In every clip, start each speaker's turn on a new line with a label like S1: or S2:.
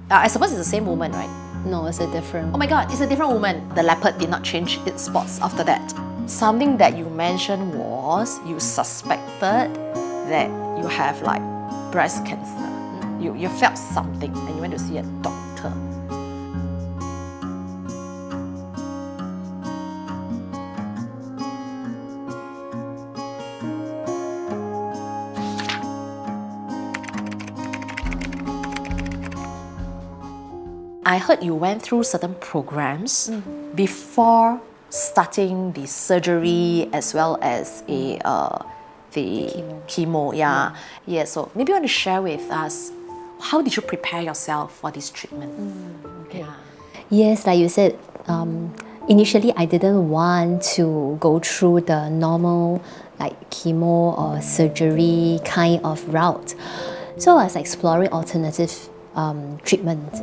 S1: I suppose it's the same woman, right?
S2: No, it's a different.
S1: Oh my god, it's a different woman. The leopard did not change its spots after that. Something that you mentioned was you suspected that you have like breast cancer. You felt something and you went to see a doctor. I heard you went through certain programs before starting the surgery as well as the chemo. Yeah. So maybe you want to share with us, how did you prepare yourself for this treatment?
S2: Okay. Yes, like you said, initially I didn't want to go through the normal like chemo or surgery kind of route. So I was exploring alternative treatment.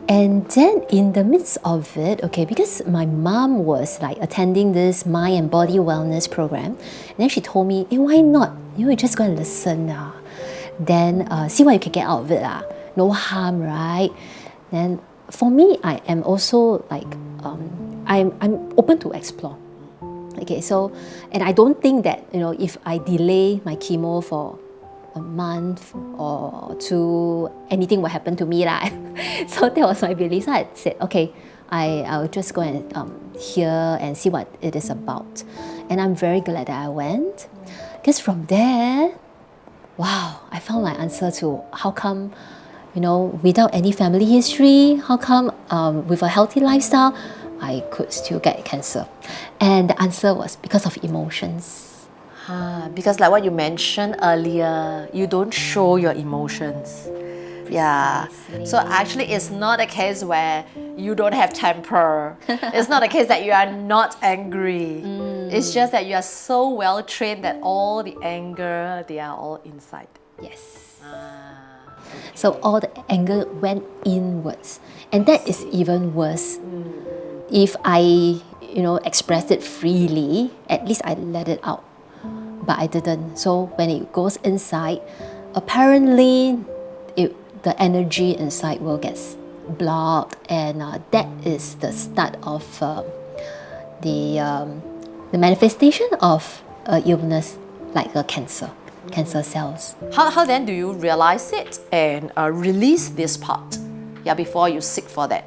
S2: And then in the midst of it, okay, because my mom was like attending this mind and body wellness program, and then she told me, hey, why not? You just go and listen. Then see what you can get out of it. No harm, right? Then for me, I am also like, I'm open to explore. Okay, so, and I don't think that, if I delay my chemo for a month or two, anything will happen to me. So that was my belief. So I said, okay, I'll just go and hear and see what it is about. And I'm very glad that I went. Because from there, wow, I found my answer to how come, without any family history, how come with a healthy lifestyle, I could still get cancer. And the answer was because of emotions.
S1: Because like what you mentioned earlier, you don't show your emotions. Yeah. So actually it's not a case where you don't have temper. It's not a case that you are not angry. It's just that you are so well trained that all the anger, they are all inside.
S2: Yes. So all the anger went inwards. And that is even worse. If I, expressed it freely, at least I let it out. But I didn't. So when it goes inside, apparently the energy inside will get blocked, and that is the start of the manifestation of illness, like a cancer cells.
S1: How then do you realize it and release this part? Yeah, before you seek for that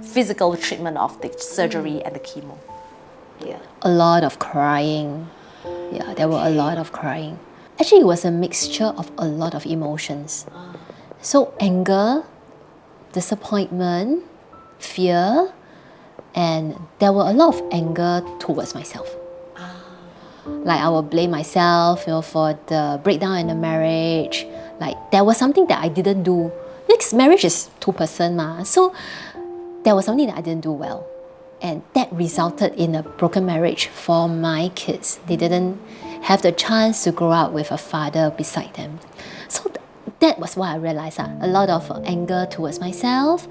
S1: physical treatment of the surgery and the chemo. Yeah.
S2: A lot of crying. Yeah, there were a lot of crying. Actually, it was a mixture of a lot of emotions. So anger, disappointment, fear, and there were a lot of anger towards myself. Like I will blame myself, for the breakdown in the marriage. Like there was something that I didn't do. Next, marriage is 2-person, so there was something that I didn't do well. And that resulted in a broken marriage for my kids. They didn't have the chance to grow up with a father beside them. So that was what I realized. A lot of anger towards myself,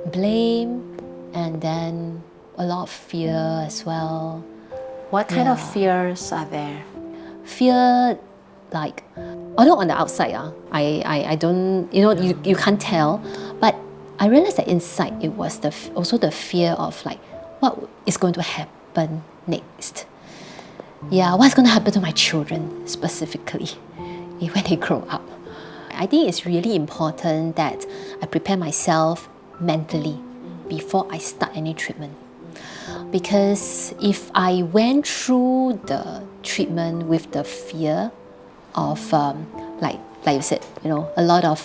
S2: blame, and then a lot of fear as well.
S1: What kind of fears are there?
S2: Fear, like, although on the outside, I don't, you can't tell, but I realized that inside it was also the fear of like, what is going to happen next? Yeah, what's going to happen to my children specifically when they grow up? I think it's really important that I prepare myself mentally before I start any treatment. Because if I went through the treatment with the fear of, like you said, a lot of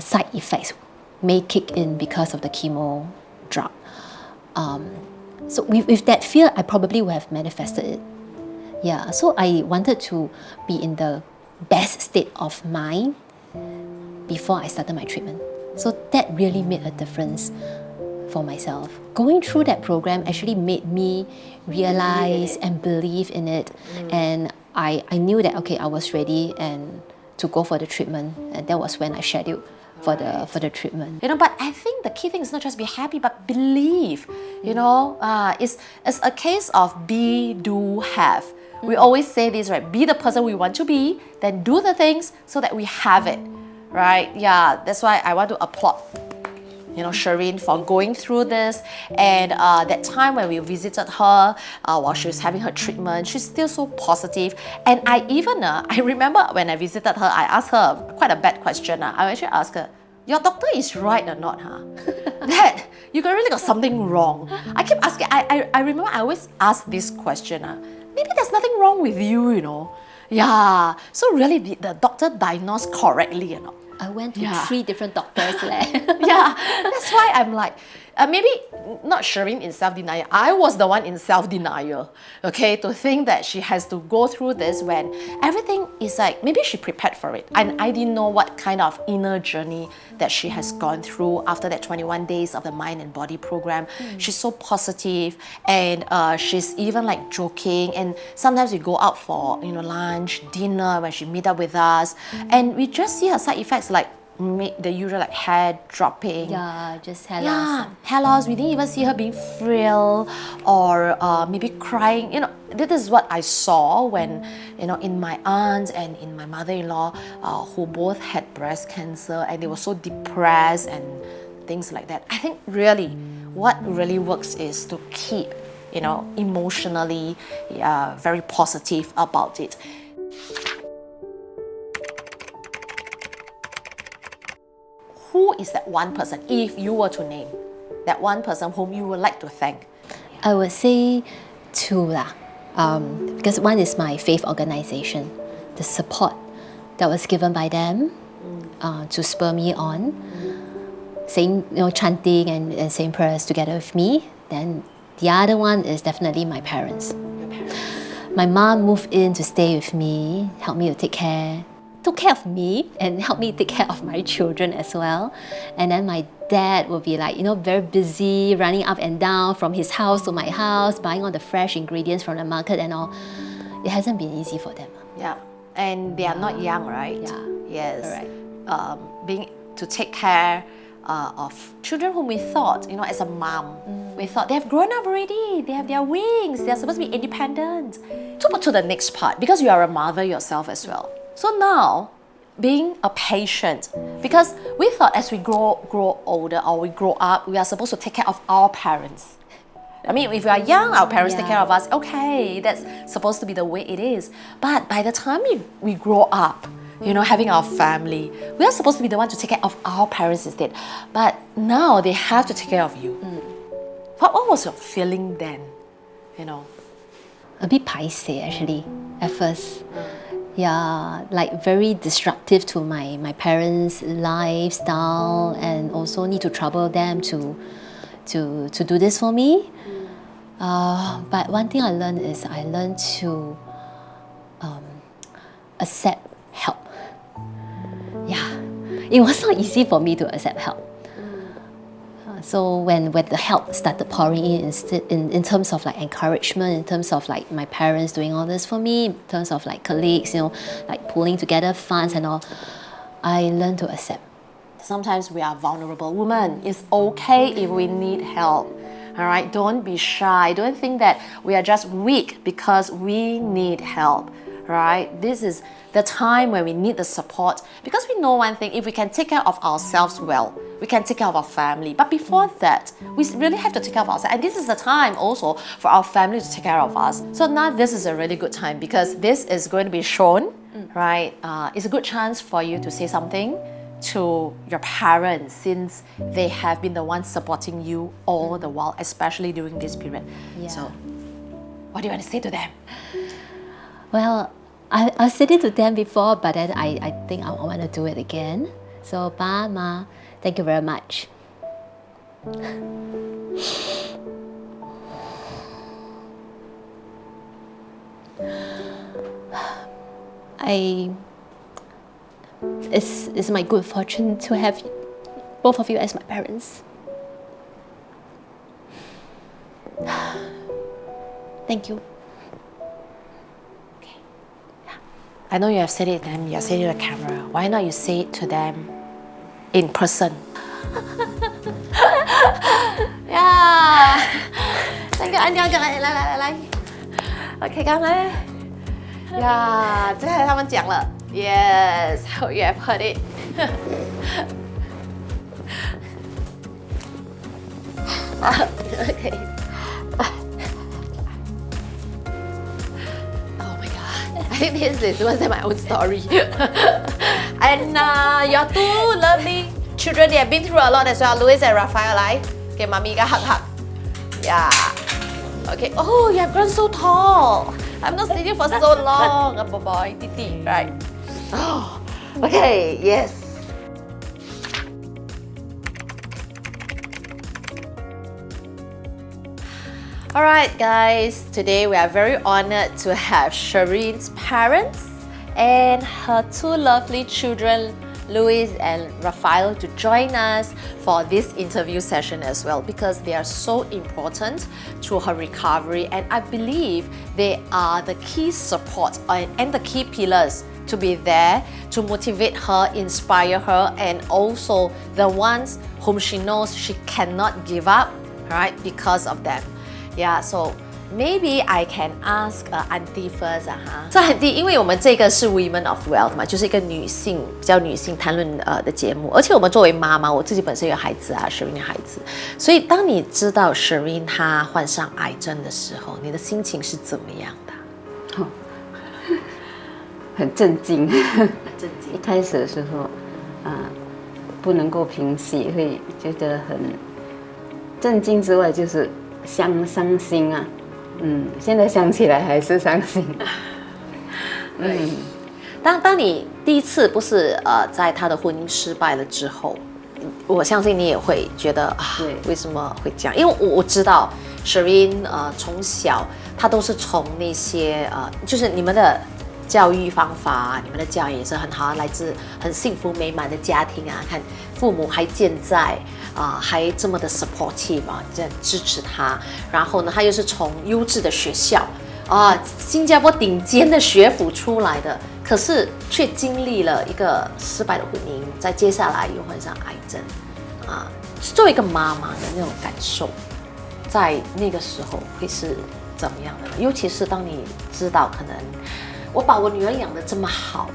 S2: side effects may kick in because of the chemo drug. So with that fear, I probably would have manifested it. Yeah, so I wanted to be in the best state of mind before I started my treatment. So that really made a difference for myself. Going through that program actually made me realize and believe in it. And I knew that, okay, I was ready and to go for the treatment. And that was when I scheduled for the treatment.
S1: But I think the key thing is not just be happy, but believe. It's a case of be, do, have. We always say this, right? Be the person we want to be, then do the things so that we have it. right? Yeah, that's why I want to applaud Sheryn for going through this. And that time when we visited her while she was having her treatment, she's still so positive. And I remember when I visited her, I asked her quite a bad question. I actually asked her, your doctor is right or not, huh? That you really got something wrong. I keep asking, I remember I always ask this question. Maybe there's nothing wrong with you, Yeah, so really did the doctor diagnose correctly or not?
S2: I went to 3 different doctors.
S1: Yeah, that's why I'm like, maybe not Sheryn in self-denial. I was the one in self-denial, okay, to think that she has to go through this when everything is like, maybe she prepared for it. And I didn't know what kind of inner journey that she has gone through after that 21 days of the mind and body program. She's so positive, and she's even like joking. And sometimes we go out for lunch, dinner when she meet up with us, and we just see her side effects like the usual like hair dropping.
S2: Yeah, just hair loss.
S1: Yeah, hair loss. We didn't even see her being frail or maybe crying. This is what I saw when, in my aunt and in my mother-in-law who both had breast cancer, and they were so depressed and things like that. I think really what really works is to keep, emotionally very positive about it. Who is that one person, if you were to name that one person whom you would like to thank?
S2: I would say 2 lah. Because one is my faith organization, the support that was given by them to spur me on, saying, chanting and saying prayers together with me. Then the other one is definitely my parents. My mom moved in to stay with me, helped me to took care of me and helped me take care of my children as well. And then my dad will be like, very busy, running up and down from his house to my house, buying all the fresh ingredients from the market and all. It hasn't been easy for them.
S1: Yeah, and they are not young, right?
S2: Yeah.
S1: Yes.
S2: Correct.
S1: Being to take care of children whom we thought, as a mom, we thought they have grown up already, they have their wings, they're supposed to be independent. To the next part, because you are a mother yourself as well. So now, being a patient, because we thought as we grow older or we grow up, we are supposed to take care of our parents. I mean, if we are young, our parents take care of us. Okay, that's supposed to be the way it is. But by the time we grow up, having our family, we are supposed to be the one to take care of our parents instead. But now they have to take care of you. What was your feeling then?
S2: A bit paiseh actually, at first. Yeah, like very disruptive to my parents' lifestyle, and also need to trouble them to do this for me. But one thing I learned is I learned to accept help. Yeah, it was not easy for me to accept help. So when the help started pouring in terms of like encouragement, in terms of like my parents doing all this for me, in terms of like colleagues, like pulling together funds and all, I learned to accept.
S1: Sometimes we are vulnerable women. It's okay if we need help. All right, don't be shy. Don't think that we are just weak because we need help. Right? This is the time when we need the support, because we know one thing: if we can take care of ourselves well, we can take care of our family. But before that, we really have to take care of ourselves. And this is the time also for our family to take care of us. So now this is a really good time, because this is going to be shown, right? It's a good chance for you to say something to your parents, since they have been the ones supporting you all the while, especially during this period.
S2: Yeah.
S1: So what do you want to say to them?
S2: Well, I said it to them before, but then I think I want to do it again. So, Pa, Ma, thank you very much. It's my good fortune to have both of you as my parents. Thank you.
S1: I know you have said it to them, you have said it to the camera. Why not you say it to them in person? Yeah. Thank you, anh lại. OK,刚才 Yeah, 这他们讲了 Yes, hope you have heard it. Okay. Oh my god. I think this was my own story. And your two lovely children, they have been through a lot as well. Louis and Raphael, right? Okay, mommy got hug. Yeah. Okay. Oh, you have grown so tall. I've not seen you for so long. Oh boy, Titi, right? Oh. Okay. Yes. Alright guys, today we are very honored to have Sheryn's parents and her two lovely children, Louis and Raphael, to join us for this interview session as well, because they are so important to her recovery, and I believe they are the key support and the key pillars to be there to motivate her, inspire her, and also the ones whom she knows she cannot give up, right, because of them. Yeah, so maybe I can ask Auntie first So Auntie， 因为我们这个是 Women of Wealth 嘛，就是一个女性比较女性谈论的节目，而且我们作为妈妈，我自己本身有孩子啊 ，Sheryn 有孩子，所以当你知道 Sheryn 她患上癌症的时候，你的心情是怎么样的？
S3: 很震惊，
S1: 很震惊。
S3: 一开始的时候，不能够平息，会觉得很震惊之外，就是伤心啊。现在想起来还是伤心。
S1: 当你第一次不是在他的婚姻失败了之后，我相信你也会觉得为什么会这样？因为我知道 Sheryn 从小她都是从那些就是你们的教育方法，你们的教育也是很好，来自很幸福美满的家庭啊，看父母还健在还这么的 supportive 这样支持他，然后呢，他又是从优质的学校新加坡顶尖的学府出来的，可是却经历了一个失败的婚姻，在接下来又患上癌症作为一个妈妈的那种感受，在那个时候会是怎么样的呢？尤其是当你知道可能我把我女儿养得这么好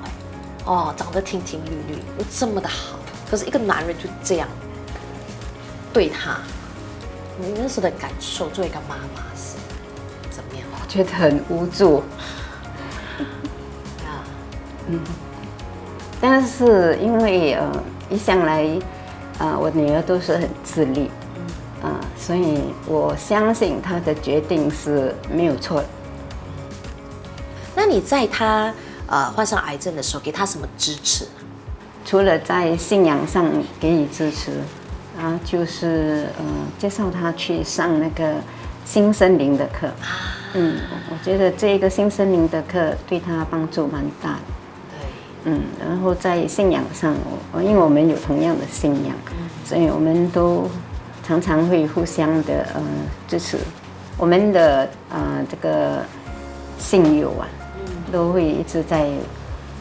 S1: 长得亭亭玉立，又这么的好，可是一个男人就这样对她，你那时候的感受，作为一个妈妈是怎么样？
S3: 我觉得很无助。但是因为一向来我女儿都是很自立，所以我相信她的决定是没有错的。
S1: 那你在她患上癌症的时候，给她什么支持？
S3: 除了在信仰上给予支持，就是介绍她去上那个新森林的课。我觉得这个新森林的课对她帮助蛮大的。对。然后在信仰上，因为我们有同样的信仰，所以我们都常常会互相的支持。我们的这个信友都会一直在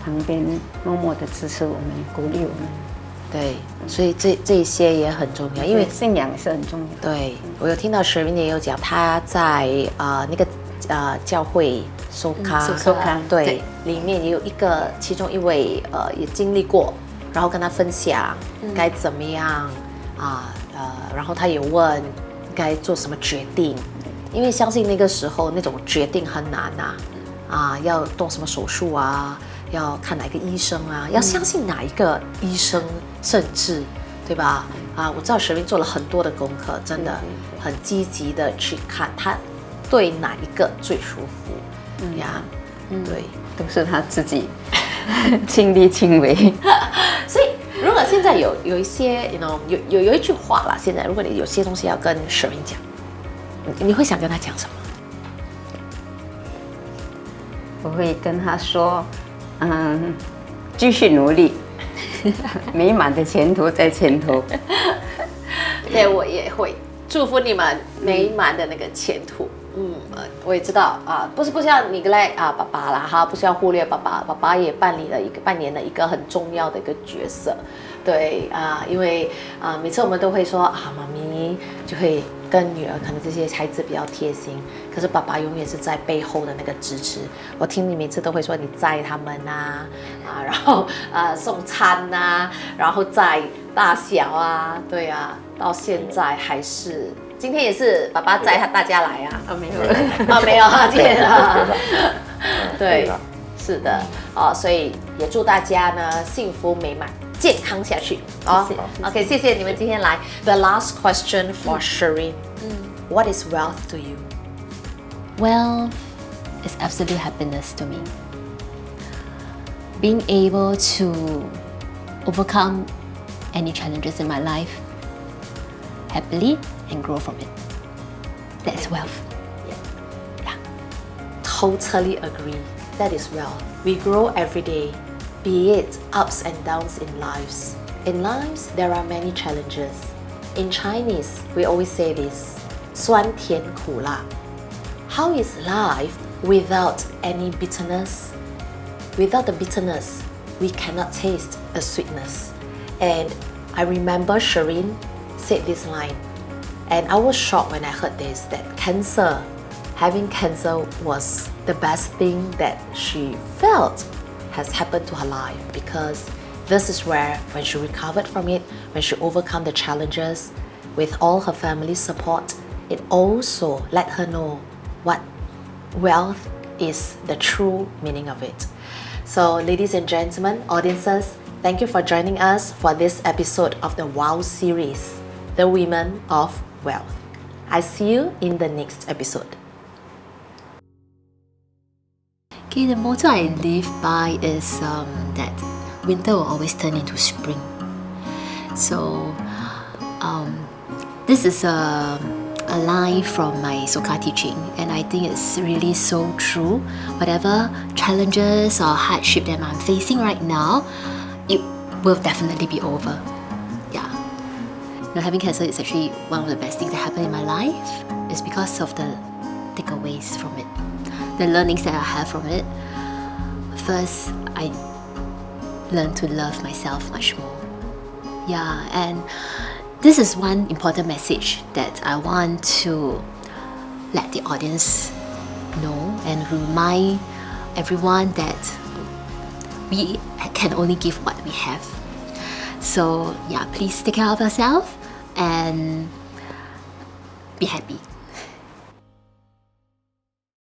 S3: 旁边默默的支持我们，鼓励我们。
S1: 对，所以这一些也很重要，因为
S3: 信仰是很重要。
S1: 对，我有听到 Sheryn 也有讲，她在那个教会收刊，对，里面也有其中一位也经历过，然后跟她分享该怎么样然后她也问该做什么决定，因为相信那个时候那种决定很难要动什么手术要看哪个医生要相信哪一个医生，甚至对吧？我知道 Sheryn 做了很多的功课，真的很积极的去看他对哪一个最舒服对，
S3: 都是他自己亲力亲为。
S1: 所以如果现在有一些有一句话啦，现在如果你有些东西要跟 Sheryn 讲，你会想跟他讲什么？
S3: 我会跟他说，继续努力，美满的前途在前头。
S1: 对，我也会祝福你们美满的那个前途。我也知道不是要你来爸爸啦不是要忽略爸爸，爸爸也扮演了一个很重要的一个角色。对因为每次我们都会说妈咪就会跟女儿可能这些孩子比较贴心，可是爸爸永远是在背后的那个支持。我听你每次都会说你载他们然后送餐然后载大小对到现在还是。今天也是爸爸载大家来
S3: 没有
S1: 没有今天对，是的所以也祝大家呢幸福美满健康下去OK 谢谢你们今天来 The last question for Sheryn What is wealth to you?
S2: Wealth is absolute happiness to me. Being able to overcome any challenges in my life happily and grow from it. That's wealth. Yeah.
S1: Totally agree. That is wealth. We grow every day, be it ups and downs in lives. In lives, there are many challenges. In Chinese, we always say this, 酸甜苦辣. How is life without any bitterness? Without the bitterness, we cannot taste a sweetness. And I remember Sheryn said this line, and I was shocked when I heard this, that having cancer was the best thing that she felt has happened to her life, because this is where, when she recovered from it, when she overcome the challenges with all her family's support, it also let her know what wealth is, the true meaning of it. So ladies and gentlemen, audiences, thank you for joining us for this episode of the WOW series, The Women of Wealth. I see you in the next episode.
S2: Okay, the motto I live by is that winter will always turn into spring. So this is a line from my Soka teaching, and I think it's really so true. Whatever challenges or hardship that I'm facing right now, it will definitely be over. Yeah. Having cancer is actually one of the best things that happened in my life. It's because of the takeaways from it, the learnings that I have from it. First, I learned to love myself much more. Yeah, and this is one important message that I want to let the audience know and remind everyone that we can only give what we have. So yeah, please take care of yourself and be happy.